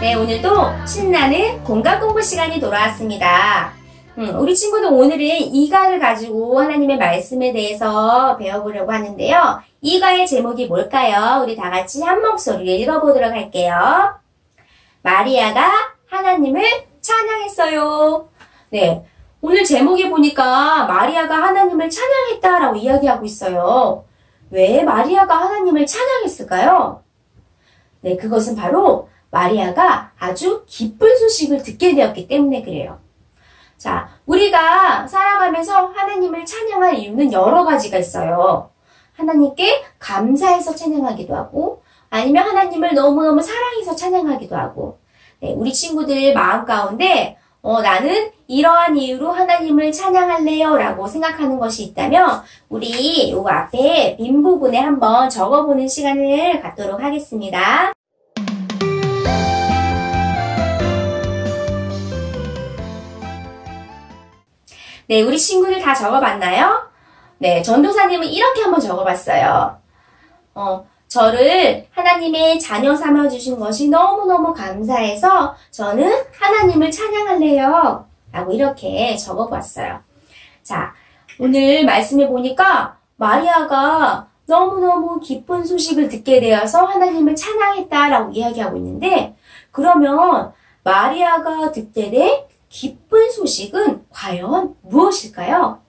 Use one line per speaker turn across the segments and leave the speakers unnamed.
네, 오늘도 신나는 공간 공부 시간이 돌아왔습니다. 우리 친구들 오늘은 이가를 가지고 하나님의 말씀에 대해서 배워보려고 하는데요. 이가의 제목이 뭘까요? 우리 다 같이 한 목소리로 읽어보도록 할게요. 마리아가 하나님을 찬양했어요. 네, 오늘 제목에 보니까 마리아가 하나님을 찬양했다라고 이야기하고 있어요. 왜 마리아가 하나님을 찬양했을까요? 네, 그것은 바로 마리아가 아주 기쁜 소식을 듣게 되었기 때문에 그래요. 자, 우리가 살아가면서 하나님을 찬양할 이유는 여러 가지가 있어요. 하나님께 감사해서 찬양하기도 하고, 아니면 하나님을 너무너무 사랑해서 찬양하기도 하고, 네, 우리 친구들 마음 가운데 나는 이러한 이유로 하나님을 찬양할래요 라고 생각하는 것이 있다면 우리 요 앞에 빈 부분에 한번 적어보는 시간을 갖도록 하겠습니다. 네, 우리 친구들 다 적어봤나요? 네, 전도사님은 이렇게 한번 적어봤어요. 저를 하나님의 자녀 삼아주신 것이 너무너무 감사해서 저는 하나님을 찬양할래요. 라고 이렇게 적어봤어요. 자, 오늘 말씀해 보니까 마리아가 너무너무 기쁜 소식을 듣게 되어서 하나님을 찬양했다라고 이야기하고 있는데, 그러면 마리아가 듣게 된 기쁜 소식은 과연 무엇일까요?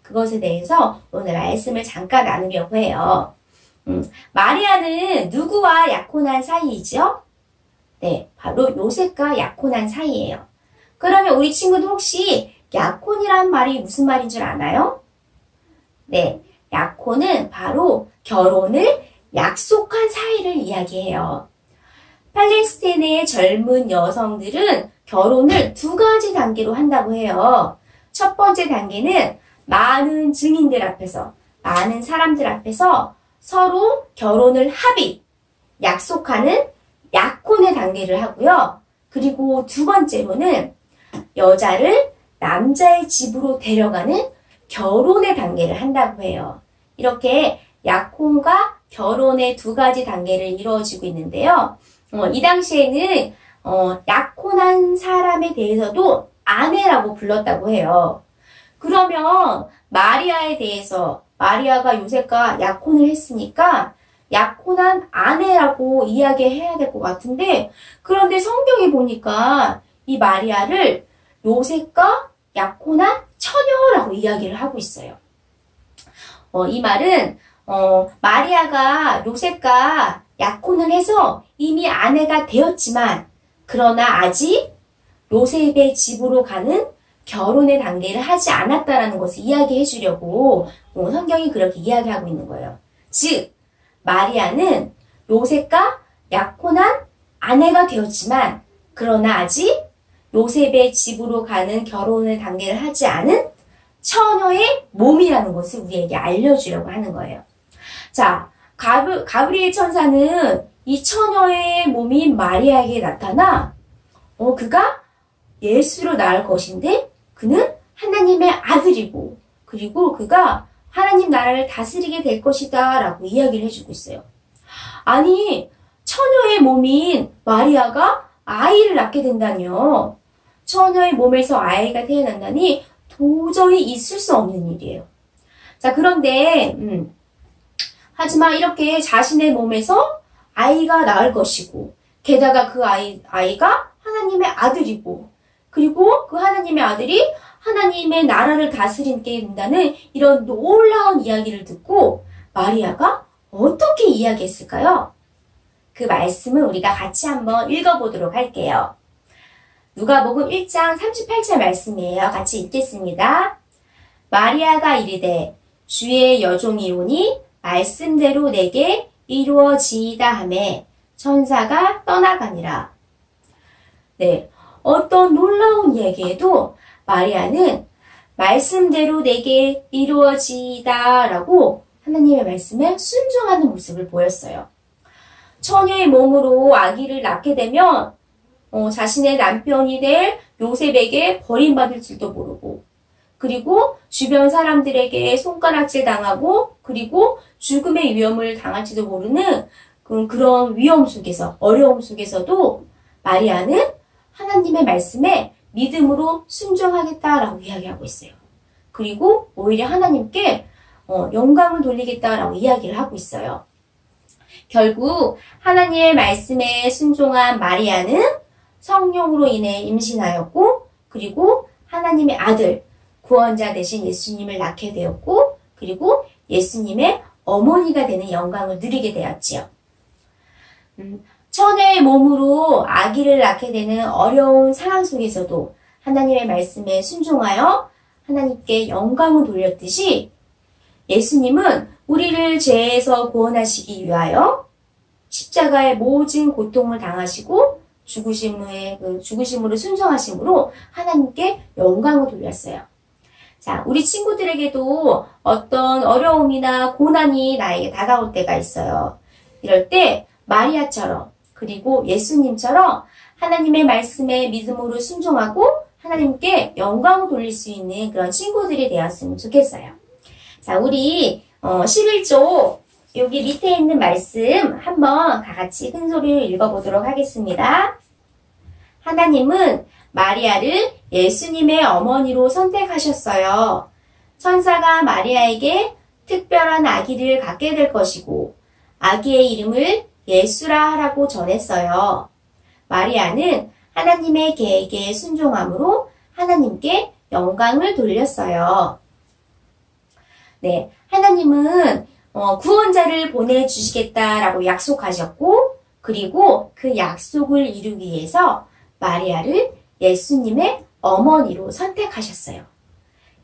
그것에 대해서 오늘 말씀을 잠깐 나누려고 해요. 마리아는 누구와 약혼한 사이이죠? 네, 바로 요셉과 약혼한 사이예요. 그러면 우리 친구들 혹시 약혼이란 말이 무슨 말인 줄 아나요? 네, 약혼은 바로 결혼을 약속한 사이를 이야기해요. 팔레스타인의 젊은 여성들은 결혼을 두 가지 단계로 한다고 해요. 첫 번째 단계는 많은 증인들 앞에서, 많은 사람들 앞에서 서로 결혼을 약속하는 약혼의 단계를 하고요. 그리고 두 번째로는 여자를 남자의 집으로 데려가는 결혼의 단계를 한다고 해요. 이렇게 약혼과 결혼의 두 가지 단계를 이루어지고 있는데요. 이 당시에는 약혼한 사람에 대해서도 아내라고 불렀다고 해요. 그러면 마리아에 대해서 마리아가 요셉과 약혼을 했으니까 약혼한 아내라고 이야기해야 될 것 같은데, 그런데 성경에 보니까 이 마리아를 요셉과 약혼한 처녀라고 이야기를 하고 있어요. 이 말은 마리아가 요셉과 약혼을 해서 이미 아내가 되었지만, 그러나 아직 요셉의 집으로 가는 결혼의 단계를 하지 않았다라는 것을 이야기해 주려고 성경이 그렇게 이야기하고 있는 거예요. 즉, 마리아는 요셉과 약혼한 아내가 되었지만, 그러나 아직 요셉의 집으로 가는 결혼의 단계를 하지 않은 처녀의 몸이라는 것을 우리에게 알려주려고 하는 거예요. 자, 가브리엘 천사는 이 처녀의 몸인 마리아에게 나타나 그가 예수로 낳을 것인데 그는 하나님의 아들이고, 그리고 그가 하나님 나라를 다스리게 될 것이다 라고 이야기를 해주고 있어요. 아니, 처녀의 몸인 마리아가 아이를 낳게 된다니요. 처녀의 몸에서 아이가 태어난다니 도저히 있을 수 없는 일이에요. 자, 그런데 하지만 이렇게 자신의 몸에서 아이가 낳을 것이고, 게다가 그 아이가 하나님의 아들이고, 그리고 그 하나님의 아들이 하나님의 나라를 다스리게 된다는 이런 놀라운 이야기를 듣고 마리아가 어떻게 이야기했을까요? 그 말씀을 우리가 같이 한번 읽어보도록 할게요. 누가복음 1장 38절 말씀이에요. 같이 읽겠습니다. 마리아가 이르되 주의 여종이오니 말씀대로 내게 이루어지이다 하매 천사가 떠나가니라. 네, 어떤 놀라운 얘기에도 마리아는 말씀대로 내게 이루어지이다 라고 하나님의 말씀에 순종하는 모습을 보였어요. 처녀의 몸으로 아기를 낳게 되면 자신의 남편이 될 요셉에게 버림받을 줄도 모르고, 그리고 주변 사람들에게 손가락질 당하고, 그리고 죽음의 위험을 당할지도 모르는 그런 위험 속에서, 어려움 속에서도 마리아는 하나님의 말씀에 믿음으로 순종하겠다라고 이야기하고 있어요. 그리고 오히려 하나님께 영광을 돌리겠다라고 이야기를 하고 있어요. 결국 하나님의 말씀에 순종한 마리아는 성령으로 인해 임신하였고, 그리고 하나님의 아들, 구원자 되신 예수님을 낳게 되었고, 그리고 예수님의 어머니가 되는 영광을 누리게 되었지요. 천의 몸으로 아기를 낳게 되는 어려운 상황 속에서도 하나님의 말씀에 순종하여 하나님께 영광을 돌렸듯이 예수님은 우리를 죄에서 구원하시기 위하여 십자가의 모든 고통을 당하시고 죽으심으로 순종하심으로 하나님께 영광을 돌렸어요. 자, 우리 친구들에게도 어떤 어려움이나 고난이 나에게 다가올 때가 있어요. 이럴 때 마리아처럼 그리고 예수님처럼 하나님의 말씀에 믿음으로 순종하고 하나님께 영광을 돌릴 수 있는 그런 친구들이 되었으면 좋겠어요. 자, 우리 11조 여기 밑에 있는 말씀 한번 다 같이 큰 소리로 읽어보도록 하겠습니다. 하나님은 마리아를 예수님의 어머니로 선택하셨어요. 천사가 마리아에게 특별한 아기를 갖게 될 것이고 아기의 이름을 예수라 하라고 전했어요. 마리아는 하나님의 계획에 순종함으로 하나님께 영광을 돌렸어요. 네, 하나님은 구원자를 보내주시겠다라고 약속하셨고, 그리고 그 약속을 이루기 위해서 마리아를 예수님의 어머니로 선택하셨어요.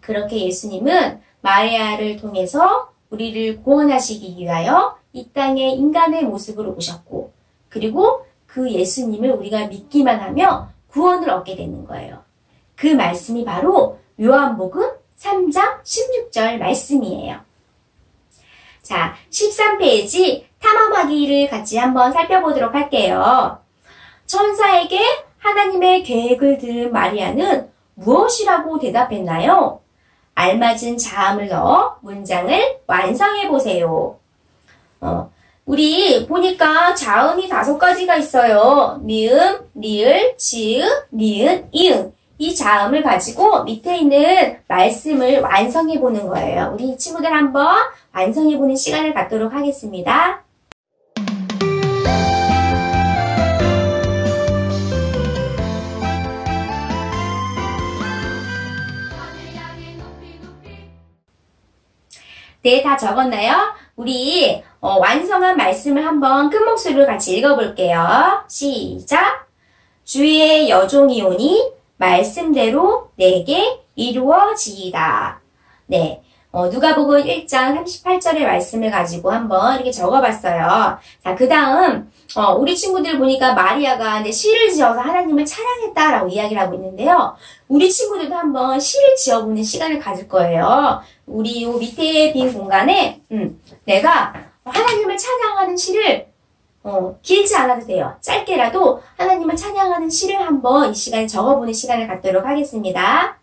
그렇게 예수님은 마리아를 통해서 우리를 구원하시기 위하여 이 땅에 인간의 모습으로 오셨고, 그리고 그 예수님을 우리가 믿기만 하며 구원을 얻게 되는 거예요. 그 말씀이 바로 요한복음 3장 16절 말씀이에요. 자, 13페이지 탐험하기를 같이 한번 살펴보도록 할게요. 천사에게 하나님의 계획을 들은 마리아는 무엇이라고 대답했나요? 알맞은 자음을 넣어 문장을 완성해 보세요. 우리 보니까 자음이 5가지가 있어요. 미음, 리을, 지읒, 니은, 이응. 이 자음을 가지고 밑에 있는 말씀을 완성해 보는 거예요. 우리 친구들 한번 완성해 보는 시간을 갖도록 하겠습니다. 네, 다 적었나요? 우리 완성한 말씀을 한번 큰 목소리로 같이 읽어볼게요. 시작! 주의 여종이오니 말씀대로 내게 이루어지이다. 네, 누가복음 1장 38절의 말씀을 가지고 한번 이렇게 적어봤어요. 자, 그 다음 우리 친구들 보니까 마리아가 시를 지어서 하나님을 찬양했다라고 이야기를 하고 있는데요. 우리 친구들도 한번 시를 지어보는 시간을 가질 거예요. 우리 요 밑에 빈 공간에 내가 하나님을 찬양하는 시를 길지 않아도 돼요. 짧게라도 하나님을 찬양하는 시를 한번 이 시간에 적어보는 시간을 갖도록 하겠습니다.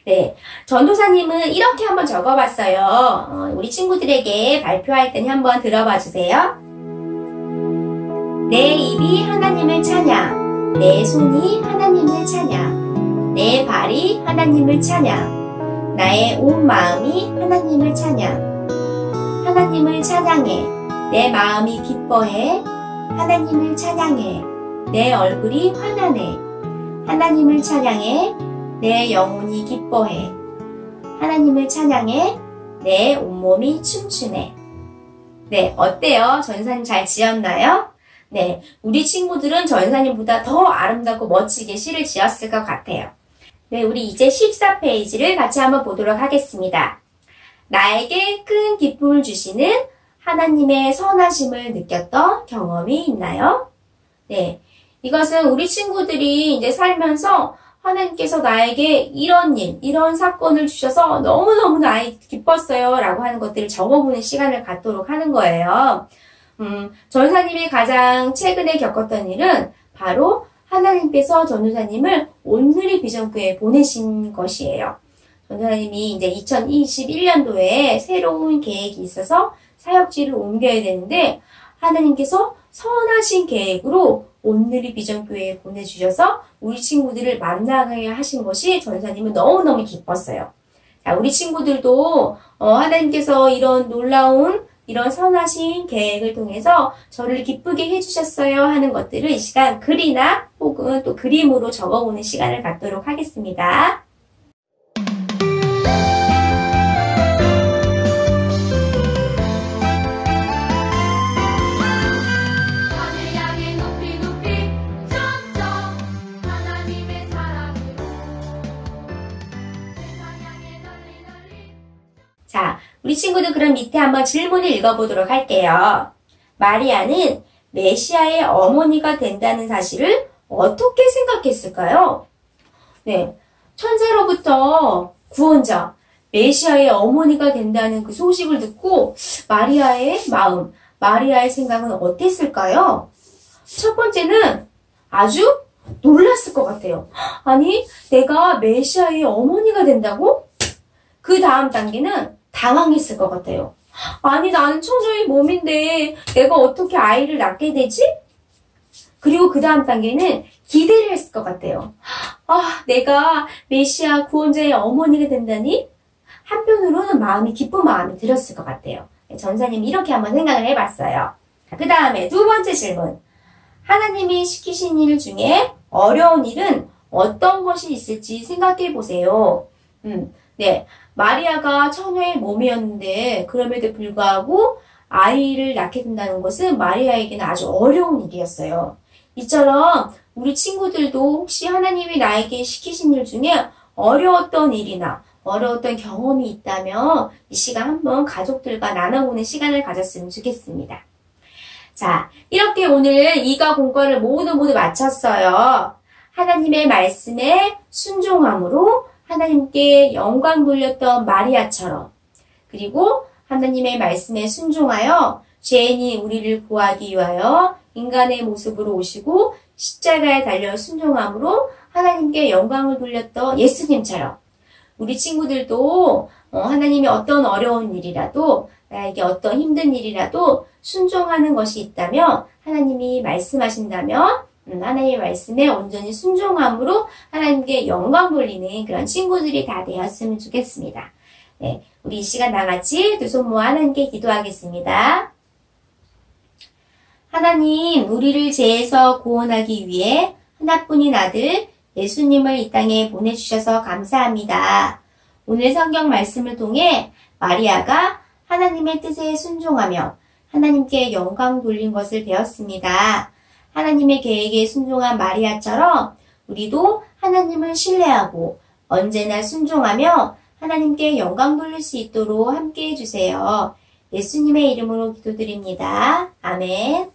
네, 전도사님은 이렇게 한번 적어봤어요. 우리 친구들에게 발표할 때는 한번 들어봐 주세요. 내 입이 하나님을 찬양, 내 손이 하나님을 찬양, 내 발이 하나님을 찬양, 나의 온 마음이 하나님을 찬양. 하나님을 찬양해, 내 마음이 기뻐해, 하나님을 찬양해, 내 얼굴이 환하네. 하나님을 찬양해, 내 영혼이 기뻐해. 하나님을 찬양해, 내 온몸이 춤추네. 네, 어때요? 전사님 잘 지었나요? 네, 우리 친구들은 전사님보다 더 아름답고 멋지게 시를 지었을 것 같아요. 네, 우리 이제 14페이지를 같이 한번 보도록 하겠습니다. 나에게 큰 기쁨을 주시는 하나님의 선하심을 느꼈던 경험이 있나요? 네, 이것은 우리 친구들이 이제 살면서 하나님께서 나에게 이런 일, 이런 사건을 주셔서 너무너무 나에게 기뻤어요 라고 하는 것들을 적어보는 시간을 갖도록 하는 거예요. 전사님이 가장 최근에 겪었던 일은 바로 하나님께서 전도사님을 온누리 비전교회에 보내신 것이에요. 전도사님이 이제 2021년도에 새로운 계획이 있어서 사역지를 옮겨야 되는데 하나님께서 선하신 계획으로 온누리 비전교회에 보내주셔서 우리 친구들을 만나게 하신 것이 전도사님은 너무너무 기뻤어요. 자, 우리 친구들도 하나님께서 이런 놀라운 이런 선하신 계획을 통해서 저를 기쁘게 해주셨어요 하는 것들을 이 시간 글이나 혹은 또 그림으로 적어보는 시간을 갖도록 하겠습니다. 자, 우리 친구들 그럼 밑에 한번 질문을 읽어보도록 할게요. 마리아는 메시아의 어머니가 된다는 사실을 어떻게 생각했을까요? 네, 천사로부터 구원자, 메시아의 어머니가 된다는 그 소식을 듣고 마리아의 마음, 마리아의 생각은 어땠을까요? 첫 번째는 아주 놀랐을 것 같아요. 아니, 내가 메시아의 어머니가 된다고? 그 다음 단계는 당황했을 것 같아요. 아니, 나는 처녀의 몸인데 내가 어떻게 아이를 낳게 되지? 그리고 그 다음 단계는 기대를 했을 것 같아요. 아, 내가 메시아 구원자의 어머니가 된다니? 한편으로는 기쁜 마음이 들었을 것 같아요. 전사님이 이렇게 한번 생각을 해봤어요. 그 다음에 두 번째 질문. 하나님이 시키신 일 중에 어려운 일은 어떤 것이 있을지 생각해 보세요. 네. 마리아가 처녀의 몸이었는데 그럼에도 불구하고 아이를 낳게 된다는 것은 마리아에게는 아주 어려운 일이었어요. 이처럼 우리 친구들도 혹시 하나님이 나에게 시키신 일 중에 어려웠던 일이나 어려웠던 경험이 있다면 이 시간 한번 가족들과 나눠보는 시간을 가졌으면 좋겠습니다. 자, 이렇게 오늘 이과 공과를 모두 마쳤어요. 하나님의 말씀에 순종함으로 하나님께 영광 돌렸던 마리아처럼 그리고 하나님의 말씀에 순종하여 죄인이 우리를 구하기 위하여 인간의 모습으로 오시고 십자가에 달려 순종함으로 하나님께 영광을 돌렸던 예수님처럼 우리 친구들도 하나님의 어떤 어려운 일이라도 나에게 어떤 힘든 일이라도 순종하는 것이 있다면 하나님이 말씀하신다면 하나님의 말씀에 온전히 순종함으로 하나님께 영광 돌리는 그런 친구들이 다 되었으면 좋겠습니다. 네, 우리 이 시간 다같이 두 손 모아 하나님께 기도하겠습니다. 하나님, 우리를 죄에서 구원하기 위해 하나뿐인 아들 예수님을 이 땅에 보내주셔서 감사합니다. 오늘 성경 말씀을 통해 마리아가 하나님의 뜻에 순종하며 하나님께 영광 돌린 것을 배웠습니다. 하나님의 계획에 순종한 마리아처럼 우리도 하나님을 신뢰하고 언제나 순종하며 하나님께 영광 돌릴 수 있도록 함께 해주세요. 예수님의 이름으로 기도드립니다. 아멘.